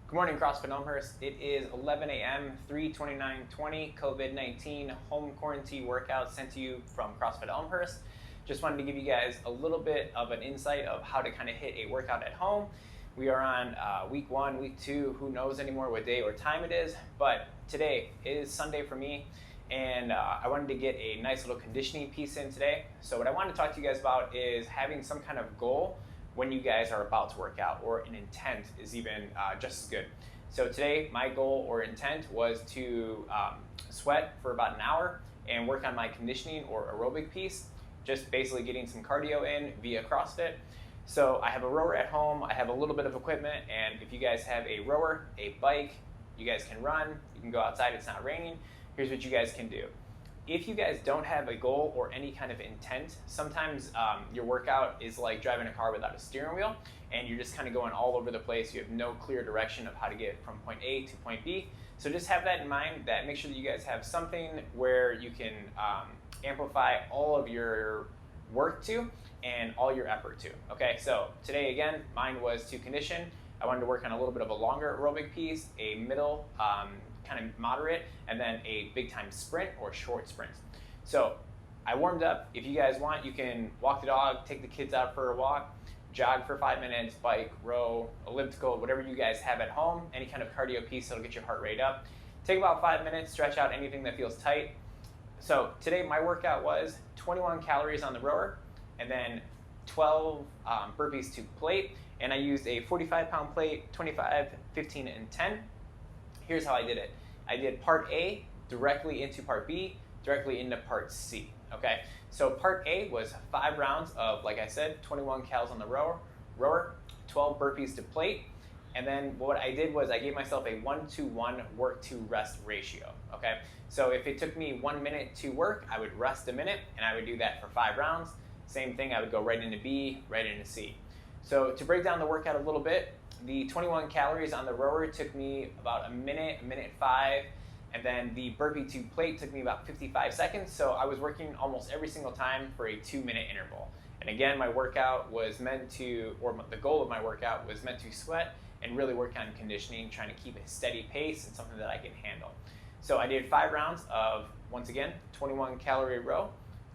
Good morning, CrossFit Elmhurst. It is 11 a.m., 3/29/20, COVID-19 home quarantine workout sent to you from CrossFit Elmhurst. Just wanted to give you guys a little bit of an insight of how to kind of hit a workout at home. We are on week 1, week 2, who knows anymore what day or time it is, but today is Sunday for me, and I wanted to get a nice little conditioning piece in today. So what I wanted to talk to you guys about is having some kind of goal when you guys are about to work out, or an intent is even just as good. So today, my goal or intent was to sweat for about an hour and work on my conditioning or aerobic piece, just basically getting some cardio in via CrossFit. So I have a rower at home, I have a little bit of equipment, and if you guys have a rower, a bike, you guys can run, you can go outside, it's not raining, here's what you guys can do. If you guys don't have a goal or any kind of intent, sometimes your workout is like driving a car without a steering wheel, and you're just kind of going all over the place. You have no clear direction of how to get from point A to point B. So just have that in mind, that make sure that you guys have something where you can amplify all of your work to and all your effort to. Okay, so today again, mine was to condition. I wanted to work on a little bit of a longer aerobic piece, a middle, kind of moderate, and then a big time sprint or short sprint. So I warmed up. If you guys want, you can walk the dog, take the kids out for a walk, jog for 5 minutes, bike, row, elliptical, whatever you guys have at home, any kind of cardio piece that'll get your heart rate up. Take about 5 minutes, stretch out anything that feels tight. So today my workout was 21 calories on the rower, and then 12 burpees to plate, and I used a 45-pound plate, 25, 15, and 10. Here's how I did it. I did part A directly into part B, directly into part C, okay? So part A was 5 rounds of, like I said, 21 cals on the rower, 12 burpees to plate, and then what I did was I gave myself a 1-to-1 work to rest ratio, okay? So if it took me 1 minute to work, I would rest a minute, and I would do that for 5 rounds. Same thing, I would go right into B, right into C. So to break down the workout a little bit, the 21 calories on the rower took me about a minute 5, and then the burpee to plate took me about 55 seconds. So I was working almost every single time for a 2-minute interval. And again, my workout was meant to, or the goal of my workout was meant to sweat and really work on conditioning, trying to keep a steady pace and something that I can handle. So I did 5 rounds of, once again, 21 calorie row,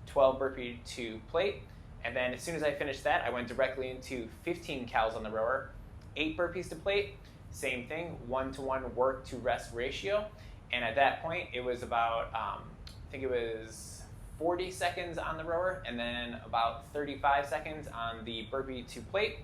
12 burpee to plate, and then as soon as I finished that, I went directly into 15 cals on the rower, 8 burpees to plate, same thing, 1-to-1 work to rest ratio. And at that point, it was about, I think it was 40 seconds on the rower, and then about 35 seconds on the burpee to plate.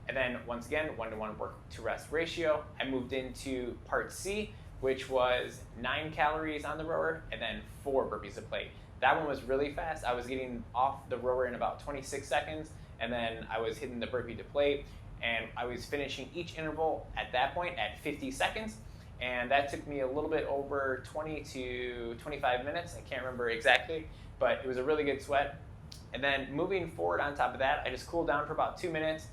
And then once again, 1-to-1 work to rest ratio. I moved into part C, which was 9 calories on the rower, and then 4 burpees to plate. That one was really fast. I was getting off the rower in about 26 seconds, and then I was hitting the burpee to plate, and I was finishing each interval at that point at 50 seconds, and that took me a little bit over 20 to 25 minutes. I can't remember exactly, but it was a really good sweat. And then moving forward on top of that, I just cooled down for about 2 minutes,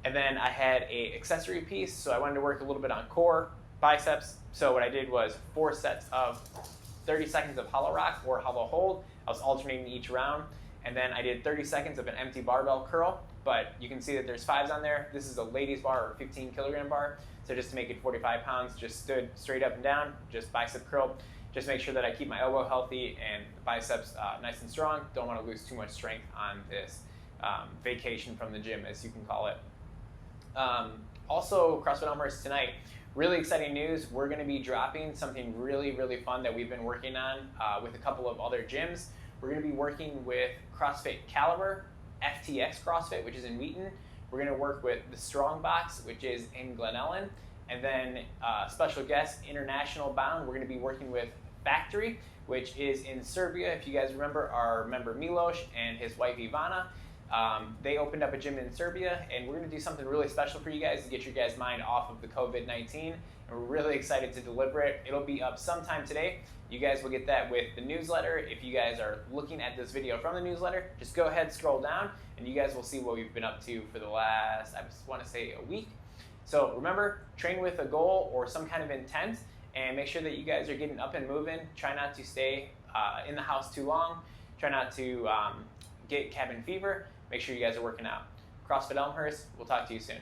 and then I had a accessory piece, so I wanted to work a little bit on core, biceps. So what I did was 4 sets of 30 seconds of hollow rock or hollow hold. I was alternating each round, and then I did 30 seconds of an empty barbell curl, but you can see that there's 5s on there. This is a ladies bar or 15 kilogram bar, so just to make it 45 pounds, just stood straight up and down, just bicep curl. Just make sure that I keep my elbow healthy and the biceps nice and strong. Don't want to lose too much strength on this vacation from the gym, as you can call it. Also, CrossFit Elmhurst tonight, really exciting news. We're going to be dropping something really, really fun that we've been working on with a couple of other gyms. We're going to be working with CrossFit Caliber, FTX CrossFit, which is in Wheaton. We're going to work with the Strong Box, which is in Glen Ellen. And then special guest, international bound, we're going to be working with Factory, which is in Serbia. If you guys remember our member Milos and his wife Ivana, they opened up a gym in Serbia, and we're going to do something really special for you guys to get your guys' mind off of the COVID-19, and we're really excited to deliver it. It'll be up sometime today. You guys will get that with the newsletter. If you guys are looking at this video from the newsletter, just go ahead, scroll down, and you guys will see what we've been up to for the last, I just want to say, a week. So remember, train with a goal or some kind of intent, and make sure that you guys are getting up and moving. Try not to stay in the house too long. Try not to get cabin fever. Make sure you guys are working out. CrossFit Elmhurst, we'll talk to you soon.